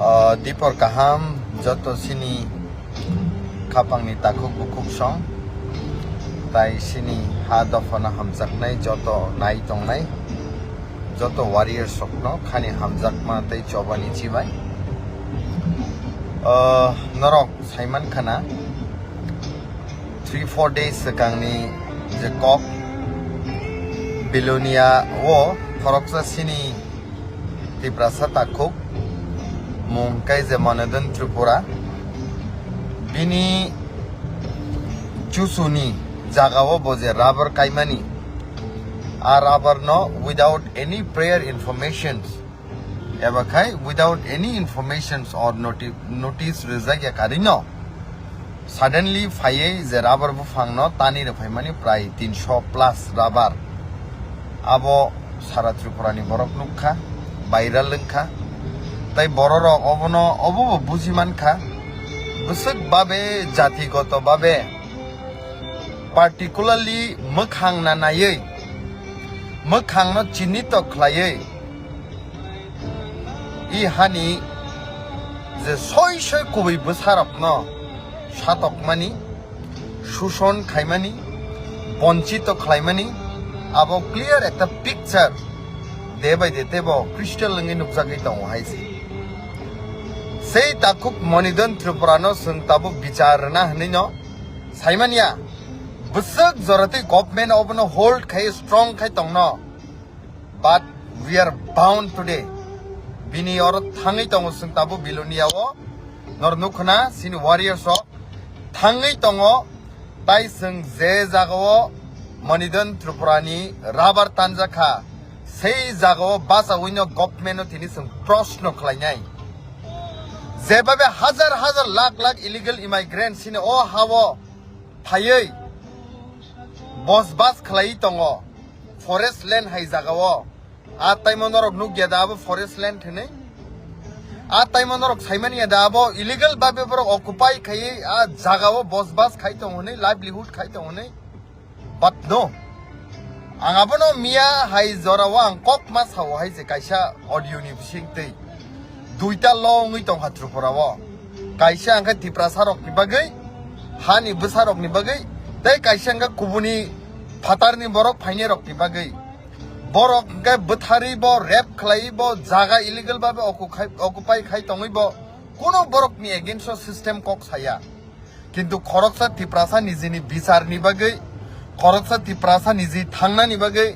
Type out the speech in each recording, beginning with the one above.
Dipor kaham joto sini kapang ni takuk bukuk song tai sini hadofana hamjak nai joto nai tong nai joto warrior sokno khani hamjak ma tai chobani chibai norok saiman khana 3-4 days sekangni je kok bilonia wo thoroksa sini tiprasa takuk mungkai zemanadun Tripura bini chusuni jagawo boje rubber kaimani a rubber no without any prior informations ebakai without any informations or notice rezagya karino suddenly faye je rubber bufangno tani re phaimani prai 300 plus rubber abo sara Tripura ni borok nukha viral lengkha তাই বড়রা অবো বুঝিমান খা বসক বাবে জাতিগত বাবে particularly মখাং না নাयै মখাং ন চিহ্নিত খ্লাयै ই হানি যে সয় কবি বসারক ন সাতকমানি শোষণ খাইমানি বঞ্চিত খাইমানি আবো ক্লিয়ার একটা picture দেবাই দেতেব crystal lungi নুকজাগৈ দङ হাইছে sei takuk monidon Tripurano sung tabu bicarna hanino saimania busuk zorati government open hold khai strong khai tongno but we are bound today bini or thangai tongo sung tabu biloniawo nor nukhna sin warriors of thangai tongo tai sung je jagawo monidon Tripurani rabar tanjakha sei jagawo basa wino government thini sung proshno khlainai যেভাবে হাজার হাজার lakh lakh illegal ইমাইগ্রেন্ট সিনে ও হাওয়া ফাইयै বসবাস খালাই দङ forest land high জাগাও আ তাইমনরক নুগিয়া দাবো forest land হেনে আ তাইমনরক সাইমানিয়া দাবো illegal ভাবে বরক occupy খাই আ জাগাও বসবাস খাই দङ হনে লাইভলিহুড খাই দङ হনে বাট নো আঙাবনো মিয়া হাই জরাওয়া আং কক মাস হাও হাই যে কাইসা অডিও নি বিসিংতै দুইটা লংই দङ Tripurawo kaisa angka tiprasarok ni bagai hani besarok ni bagai tai kaisa angka kubuni phatarni borok phainirok ni bagai borok angka bethari bo rap khlai bo jaga illegal babe occupy khai tongoi bo kono borok ni against system kok saya kintu khoroksa tiprasa nijini bichar ni bagai khoroksa tiprasa niji thangna ni bagai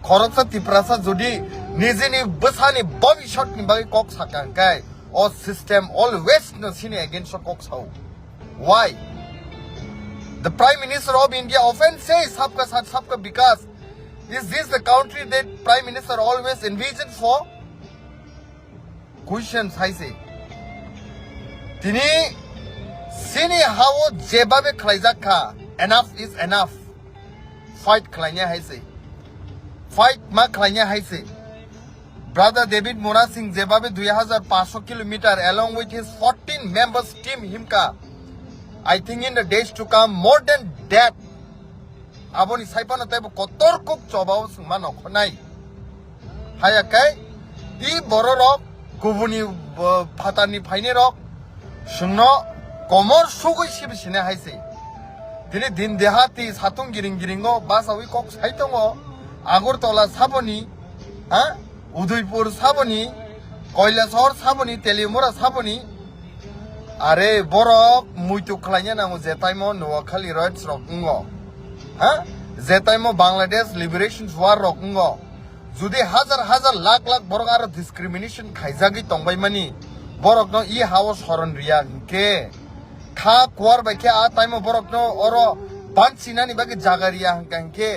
khoroksa tiprasa jodi nijini besani bobishot ni bagai kok sakangkai or system always no seen against kok sao why the prime minister of India often says sabka saath sabka vikas is this the country that prime minister always envisioned for questions I say tini sini hawo jebabe khlaijakha enough is enough fight khlainya hai say fight ma khlainya hai say Brother David Mora Singh jebabe 2500 kilometer along with his 14 members team himka I think in the days to come more than that aboni saipana taibo kotor kuk chobao sungmano khonai hayakai I bororok kubuni phatani phaine rok sungno komor sugoi sibsine haise dine din dehati satung giringo basawi kok saitongo agortola saboni ha Udaipur সাবনি Kailashahar সাবনি Teliamura সাবনি আরে বরক মুইতু খলাইয়া নামু জেতাইমো Noakhali rights রকঙ্গ হ্যাঁ জেতাইমো Bangladesh liberation war রকঙ্গ যদি হাজার হাজার লাখ লাখ বরক আর discrimination খাইজাগি তংবাইমানি বরক no ই হাও সরন রিয়া কে খা কোয়ার বাইকে আ তাইমো বরক no or বানসিনানি বাকি জাগারিয়া হাঙ্কাঙ্কে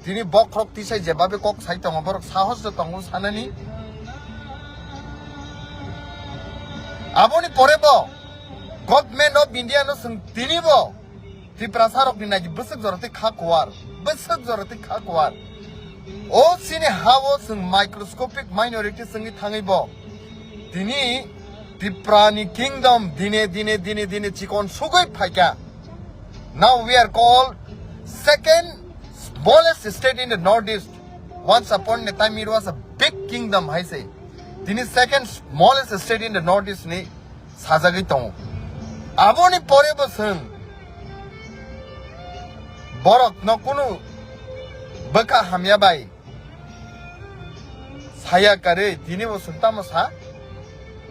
তিনি বক্রক তিসাই যেভাবে কক সাইতং বরক সাহস দং সানানি আবনি পরেব গভর্নমেন্ট অফ ইন্ডিয়া নো সং তিনিব ত্রিপ্রাসারক ni naji besek jorate khakwar o sini hawo sung microscopic minority sangi thangaibo tini Triprani kingdom dine chikon sugoi phaika now we are called second smallest state in the northeast once upon a time it was a big kingdom I say tini second smallest state in the northeast ni साजागै दङ आबोनि परेबो जों बरक न कुनु बका हामिया bye साया करे दिने वो सुनता मसा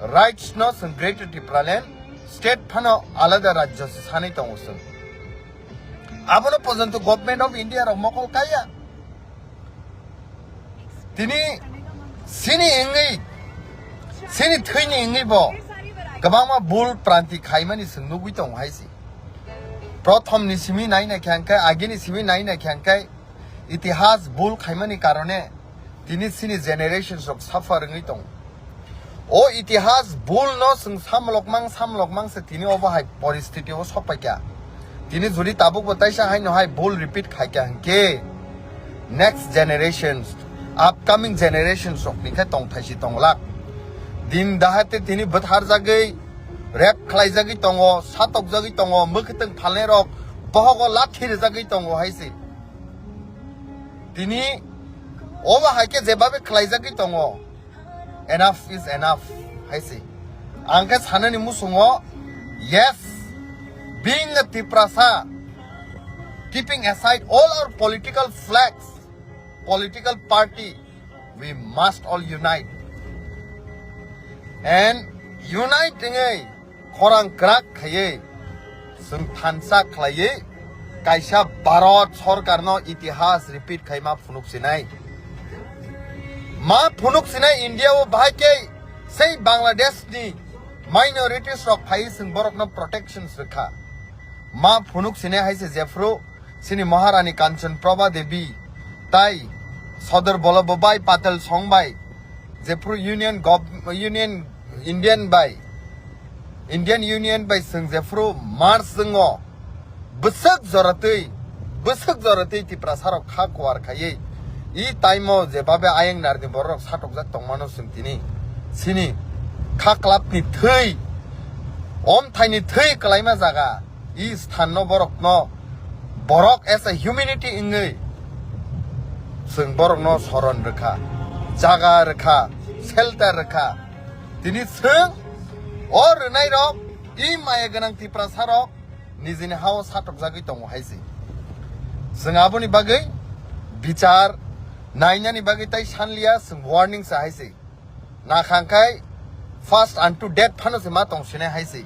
राइट्स न जों ग्रेटर टिप्रालेन स्टेट फानो आलादा राज्य से सानै दङ जों आबोनो पर्यन्त गभर्नमेन्ट अफ इन्डिया र मकल काया दिनै सिनि इंगै सिनि थैनि इंगै बो गोबांमा बुल प्रान्ति खाइमानि जों नुगै दङ हायसि प्रथम निसिमी नायना ख्यांखाय आगिनि सिमी नायना ख्यांखाय इतिहास बुल खाइमानि कारणे दिनै सिनि जेनेरेशन्स अफ साफारिङै दं ओ इतिहास बुल न जों सामलकमां से दिनै अबाहाय परिस्थितियाव सफायका दिनै जुदि ताबुक बताइसा हाय बुल रिपीट खायका हंके नेक्स्ट जेनेरेशन्स अपकमिंग जेनेरेशन्स अफ निखाय तंथाइसि तंलाक दिन दाहाते दिनै बोथार जागै रेप खालायजागै दङ सातक जागै दङ मोखोथों फालनाय रक बहग लाथिर जागै दङ हायसि दिनै अबाहायके जेबाबे खालायजागै दङ enough is enough हायसि आंखे सानोनि मुसुङो yes being a Tiprasa keeping aside all our political flags political party we must all unite and uniting खौरां ग्राक खायै जों थानसा खालायै कायसा भारत सरकारनो इतिहास रिपीट खायमा फुनुकसिनाय मा फुनुकसिनाय इंडिया वो बाहायके सै बांग्लादेश नि माइनॉरिटीज रक फाइ जों बरकनो प्रोटेक्शन्स रखा मा फुनुकसिनाय हायसे जेफ्रु सिनि महारानी कांचन प्रभा देवी ताई सदर बल्लभभाई पाटेल संबाय जेफ्रु यूनियन इंडियन यूनियन बाय जों जेफ्रु मार्च जोङो बोसोक जरतै तिप्रासाराव खा कुवार खायै इ टाइमो जेबाबे आयें नारनि बरक साटक जाक तंमानो जों दिनै सिनि खा क्लाबनि थै थाइनि थै कलायमा जागा इ स्थान न बरक एस ए ह्यूमैनिटी इंगै जों बरक न सरन रखा जागा रखा शेल्टर रखा दिनै जों और नाय रक इ माया गोनां तिप्रासाराव निजिनि हाव साटक जागै दङ हायसि जों आबोनि बागै बिचार नायनानि बागै ताइ सानलिया जों वार्निं सा हायसि नाखांखाय फास्ट अनटु डेथ फानोसे मा तंसिनाय हायसि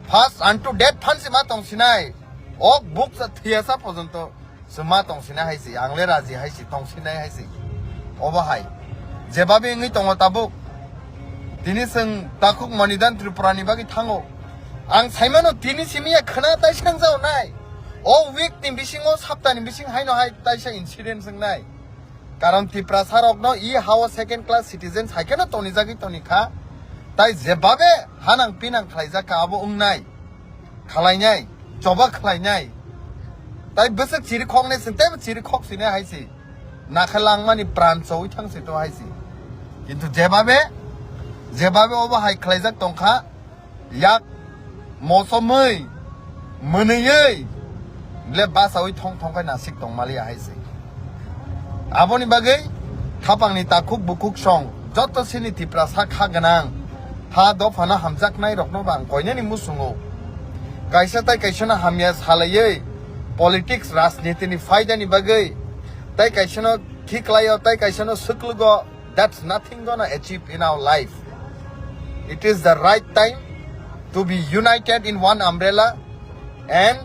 फास्ट अनटु डेथ फानसे मा तंसिनाय अक बुक सा थियासा पर्यन्त जों मा तंसिनाय हायसि आंले राजि हायसि तंसिनाय हायसि अबाहाय जेबाबे इंगै दङ ताबुक दिनै जों ताकुक मनिदान त्रिपुरानि बागै थाङो आं साइमानो दिनै सिमिया खोना ताइसां जावनाय ओ वीक नि बिसिङो सप्तानि बिसिं हायनो हाय ताइसा इन्सिडेन्ट जोंनाय कारण तिप्रासारक न इ हाव सेकेंड क्लास सिटीजन हायकेनो तनि जागै तनिखा ताइ जेबाबे हानां पिनां खालायजाका आबो उंनाय खालायनाय जबा खालायनाय ताइ बोसोक चिरि खंनाय सिंते चिरि खक्सिने हायसि नाखालांमानि प्राण सौइ थांसि तो हायसि किन्तु जेबाबे अबा हाय खालायजाक तंखा याक मौसमै मोनैयै ले बासावै थंखाय नासिक दंमालिया हायसि आबोनि बागै थापांनि ताकुक बुकुक सं जत सिनि तिप्रासा खा गोनां हा दफाना हामजाकनाय रखनो बां कयनानि मुसुङो कायसा ताइ कायसना हामिया सालायै पॉलिटिक्स राजनीतिनि फायदानि बागै ताइ कायसनो खिखलायो ताइ कायसनो सुक्लुगो that's nothing gonna achieve in our life it is the right time to be united in one umbrella and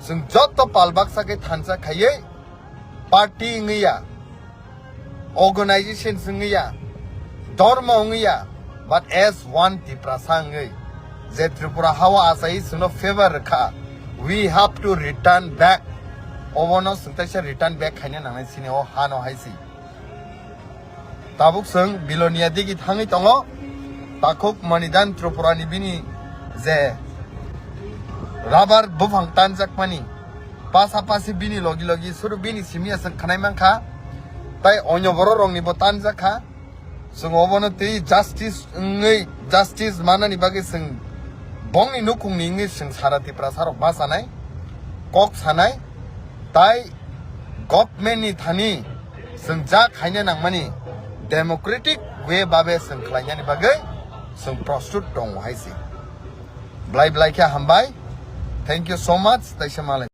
जों जत पालबाक्साके थानसा खायै पार्टी ngैया organization ngैया धर्म ngैया but as one तिप्रासा ngै जे त्रिपुरा हावा आसाई सुनो फेवर रखा we have to return back ओवनो सुंताइसा return back खायनो नांनाय सिने ओ हानो हायसि Tabuk जों बिलोनिया दिगि थाङै दङ ताकुक मनिदान त्रिपुरानि बिनि जे राबार बुफां तानजाकमानि पासा-पासि बिनि लगी सुरु बिनि सिमिया जों खानाय मांखा ताइ अन्य बर' रंनिबो तानजाखा जों अबनो ति जास्टिस मानानि बागै जों बंनि नुखुंनि इंगै जों सारा तिप्रासाराव मा सानाय कक सानाय ताइ गभर्नमेन्टनि थानि जों जा खायनो नांमानि डेमोक्रेटिक वे बाबे जों खालायनायनि बागै जों प्रस्तुत दङ हायसि Blai blai kya hambai. Thank you so much. Taisha malai.